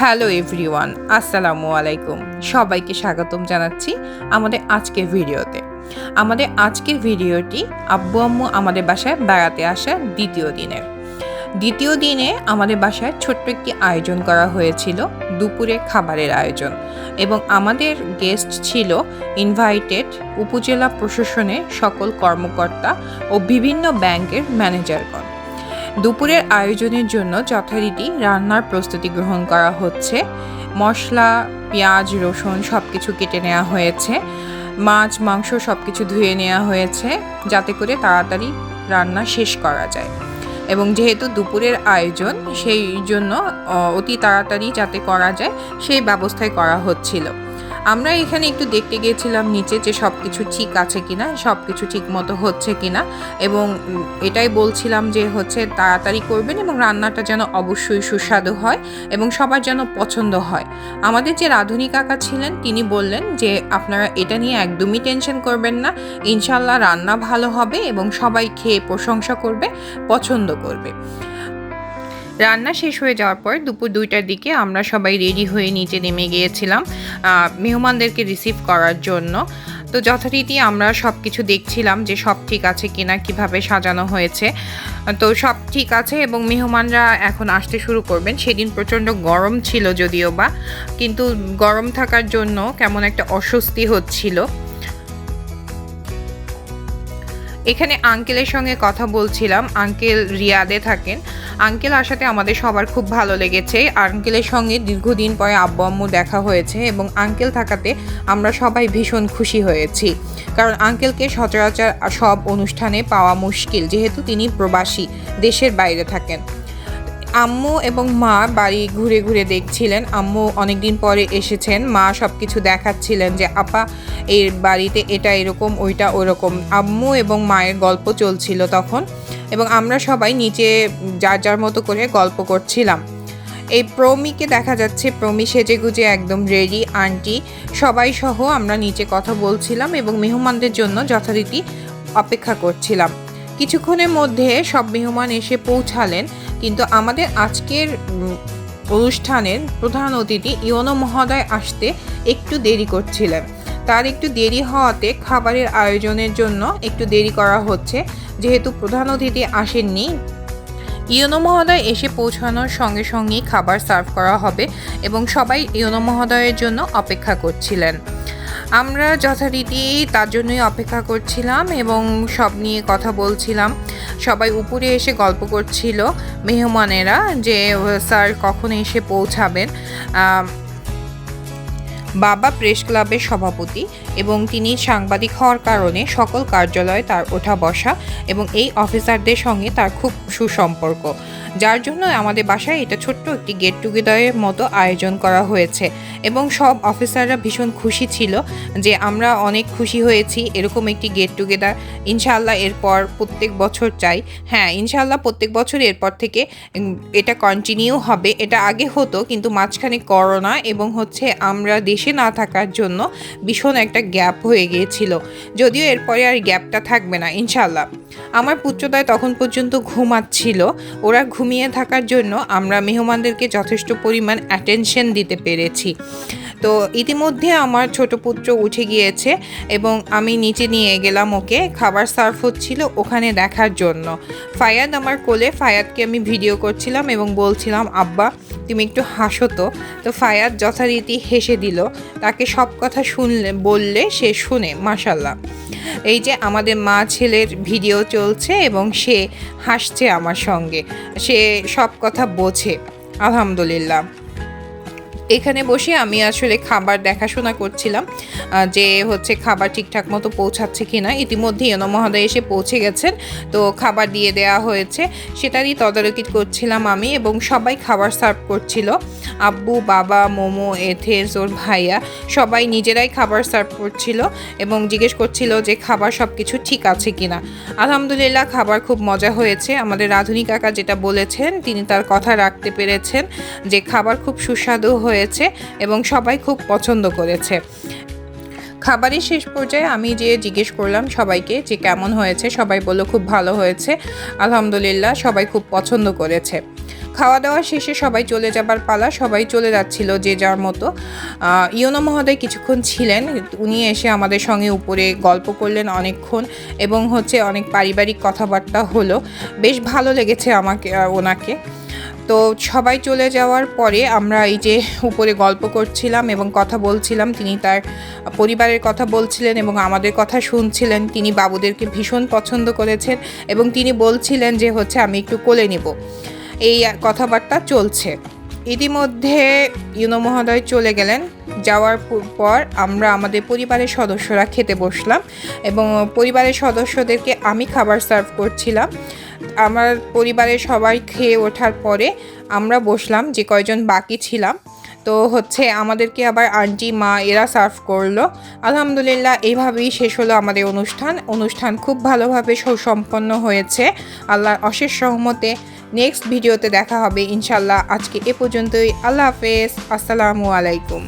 Hello everyone, আসসালামু আলাইকুম। সবাইকে স্বাগতম জানাচ্ছি আমাদের আজকের ভিডিওতে। আমাদের আজকের ভিডিওটি আব্বু আম্মু আমাদের বাসায় বেড়াতে আসা দ্বিতীয় দিনে আমাদের বাসায় ছোট্ট একটি আয়োজন করা হয়েছিল, দুপুরে খাবারের আয়োজন, এবং আমাদের গেস্ট ছিল ইনভাইটেড উপজেলা প্রশাসনের সকল কর্মকর্তা ও বিভিন্ন ব্যাংকের ম্যানেজারগণ। দুপুরের আয়োজনের জন্য যথারীতি রান্নার প্রস্তুতি গ্রহণ করা হচ্ছে। মশলা, পেঁয়াজ, রসুন সব কিছু কেটে নেওয়া হয়েছে। মাছ, মাংস সব কিছু ধুয়ে নেওয়া হয়েছে যাতে করে তাড়াতাড়ি রান্না শেষ করা যায়। এবং যেহেতু দুপুরের আয়োজন, সেই জন্য অতি তাড়াতাড়ি যাতে করা যায় সেই ব্যবস্থাই করা হচ্ছিল। আমরা এখানে একটু দেখতে গিয়েছিলাম নিচে যে সব কিছু ঠিক আছে কিনা, সব কিছু ঠিক মতো হচ্ছে কিনা, এবং এটাই বলছিলাম যে তাড়াতাড়ি করবেন এবং রান্নাটা যেন অবশ্যই সুস্বাদু হয় এবং সবার যেন পছন্দ হয়। আমাদের যে রাঁধুনি কাকা ছিলেন তিনি বললেন যে আপনারা এটা নিয়ে একদমই টেনশন করবেন না, ইনশাল্লাহ রান্না ভালো হবে এবং সবাই খেয়ে প্রশংসা করবে, পছন্দ করবে। রান্না শেষ হয়ে যাওয়ার পর দুপুর 2টার দিকে আমরা সবাই রেডি হয়ে নিচে নেমে গিয়েছিলাম মেহমানদেরকে রিসিভ করার জন্য। তো যথারীতি আমরা সব কিছু দেখছিলাম যে সব ঠিক আছে কিনা, কিভাবে সাজানো হয়েছে। তো সব ঠিক আছে এবং মেহমানরা এখন আসতে শুরু করবেন। সেদিন প্রচণ্ড গরম ছিল যদিও বা, কিন্তু গরম থাকার জন্য কেমন একটা অস্বস্তি হচ্ছিল। এখানে আঙ্কেলের সঙ্গে কথা বলছিলাম, আঙ্কেল রিয়াদে থাকেন। আঙ্কেল আসাতে আমাদের সবার খুব ভালো লেগেছে। আঙ্কেলের সঙ্গে দীর্ঘদিন পরে আব্বু আম্মু দেখা হয়েছে এবং আঙ্কেল থাকাতে আমরা সবাই ভীষণ খুশি হয়েছি, কারণ আঙ্কেলকে সচরাচর সব অনুষ্ঠানে পাওয়া মুশকিল, যেহেতু তিনি প্রবাসী, দেশের বাইরে থাকেন। আম্মু এবং মা বাড়ি ঘুরে ঘুরে দেখছিলেন। আম্মু অনেকদিন পরে এসেছেন, মা সব কিছু দেখাচ্ছিলেন যে আপা এর বাড়িতে এটা এরকম, ওইটা ওরকম। আম্মু এবং মায়ের গল্প চলছিল তখন, এবং আমরা সবাই নিচে যার যার মতো করে গল্প করছিলাম। এই প্রমিকে দেখা যাচ্ছে, প্রমি সেজেগুজে একদম রেডি, আন্টি সবাই সহ আমরা নিচে কথা বলছিলাম এবং মেহমানদের জন্য যথারীতি অপেক্ষা করছিলাম। কিছুক্ষণের মধ্যে সব মেহমান এসে পৌঁছালেন, কিন্তু আমাদের আজকের অনুষ্ঠানের প্রধান অতিথি ইওনো মহোদয় আসতে একটু দেরি করছিলেন। তার একটু দেরি হওয়াতে খাবারের আয়োজনের জন্য একটু দেরি করা হচ্ছে, যেহেতু প্রধান অতিথি আসেননি। ইওনো মহোদয় এসে পৌঁছানোর সঙ্গে সঙ্গেই খাবার সার্ভ করা হবে এবং সবাই ইওনো মহোদয়ের জন্য অপেক্ষা করছিলেন। আমরা যথারীতি তার জন্যই অপেক্ষা করছিলাম এবং সব নিয়ে কথা বলছিলাম। সবাই উপরে এসে গল্প করছিল মেহমানেরা যে স্যার কখন এসে পৌঁছাবেন। বাবা প্রেস ক্লাবের সভাপতি এবং তিনি সাংবাদিক হওয়ার কারণে সকল কার্যালয়ে তার ওঠা বসা এবং এই অফিসারদের সঙ্গে তার খুব সুসম্পর্ক, যার জন্য আমাদের বাসায় এটা ছোট্ট একটি গেট টুগেদারের মতো আয়োজন করা হয়েছে। এবং সব অফিসাররা ভীষণ খুশি ছিল যে আমরা অনেক খুশি হয়েছি এরকম একটি গেট টুগেদার। ইনশাআল্লাহ এরপর প্রত্যেক বছর চাই। হ্যাঁ, ইনশাআল্লাহ প্রত্যেক বছর এরপর থেকে এটা কন্টিনিউ হবে। এটা আগে হতো, কিন্তু মাঝখানে করোনা এবং আমরা দেশে না থাকার জন্য ভীষণ একটা গ্যাপ হয়ে গিয়েছিল। যদিও এরপরে আর গ্যাপটা থাকবে না ইনশাআল্লাহ। আমার পুত্রদয় তখন পর্যন্ত ঘুমাচ্ছিল, ওরা ঘুমিয়ে থাকার জন্য আমরা মেহমানদেরকে যথেষ্ট পরিমাণ অ্যাটেনশন দিতে পেরেছি। তো ইতিমধ্যে আমার ছোট পুত্র উঠে গিয়েছে এবং আমি নিচে নিয়ে গেলাম ওকে, খাবার সার্ভ হচ্ছিল ওখানে দেখার জন্য। ফায়াদ আমার কোলে, ফায়াদকে আমি ভিডিও করছিলাম এবং বলছিলাম আব্বা তুমি একটু হাসো তো। তো ফায়াদ যথারীতি হেসে দিল, তাকে সব কথা বললে সে শুনে, মাশাল্লাহ। এই যে আমাদের মা ছেলের ভিডিও চলছে এবং সে হাসছে আমার সঙ্গে, সে সব কথা বোঝে, আলহামদুলিল্লাহ। এখানে বসে আমি আসলে খাবার দেখাশোনা করছিলাম যে খাবার ঠিকঠাক মতো পৌঁছাচ্ছে কিনা। ইতিমধ্যে ইওনো মহোদয় এসে পৌঁছে গেছেন, তো খাবার দিয়ে দেওয়া হয়েছে, সেটারই তদারকি করছিলাম আমি এবং সবাই খাবার সার্ভ করছিল। আব্বু, বাবা, মোমো, এথেস, ওর ভাইয়া সবাই নিজেরাই খাবার সার্ভ করছিল এবং জিজ্ঞেস করছিল যে খাবার সব কিছু ঠিক আছে কিনা। আলহামদুলিল্লাহ খাবার খুব মজা হয়েছে। আমাদের রাঁধুনি কাকা যেটা বলেছেন তিনি তার কথা রাখতে পেরেছেন যে খাবার খুব সুস্বাদু হয়েছে এবং সবাই খুব পছন্দ করেছে। খাবারের শেষ পর্যায়ে আমি জিজ্ঞেস করলাম সবাইকে যে কেমন হয়েছে, সবাই বলল খুব ভালো হয়েছে, আলহামদুলিল্লাহ সবাই খুব পছন্দ করেছে। খাওয়া দাওয়া শেষে সবাই চলে যাবার পালা, সবাই চলে যাচ্ছিল যে যার মতো। ইউনো মহোদয় কিছুক্ষণ ছিলেন, উনি এসে আমাদের সঙ্গে উপরে গল্প করলেন অনেকক্ষণ এবং অনেক পারিবারিক কথাবার্তা হলো। বেশ ভালো লেগেছে আমাকে ওনাকে। তো সবাই চলে যাওয়ার পরে আমরা এই যে উপরে গল্প করছিলাম এবং কথা বলছিলাম। তিনি তার পরিবারের কথা বলছিলেন এবং আমাদের কথা শুনছিলেন। তিনি বাবুদেরকে ভীষণ পছন্দ করেছেন এবং তিনি বলছিলেন যে আমি একটু কোলে নেব। এই কথাবার্তা চলছে। ইতিমধ্যে ইউনো মহোদয় চলে গেলেন। যাওয়ার পর আমরা আমাদের পরিবারের সদস্যরা খেতে বসলাম এবং পরিবারের সদস্যদেরকে আমি খাবার সার্ভ করছিলাম। আমার পরিবারের সবাই খেয়ে ওঠার পরে আমরা বসলাম যে কয়জন বাকি ছিলাম। তো আমাদেরকে আবার আন্টি মা এরা সার্ভ করলো। আলহামদুলিল্লাহ এইভাবেই শেষ হলো আমাদের অনুষ্ঠান খুব ভালোভাবে সুসম্পন্ন হয়েছে আল্লাহর অশেষ রহমতে। নেক্সট ভিডিওতে দেখা হবে ইনশাল্লাহ। আজকে এ পর্যন্তই। আল্লাহ হাফেজ। আসসালামু আলাইকুম।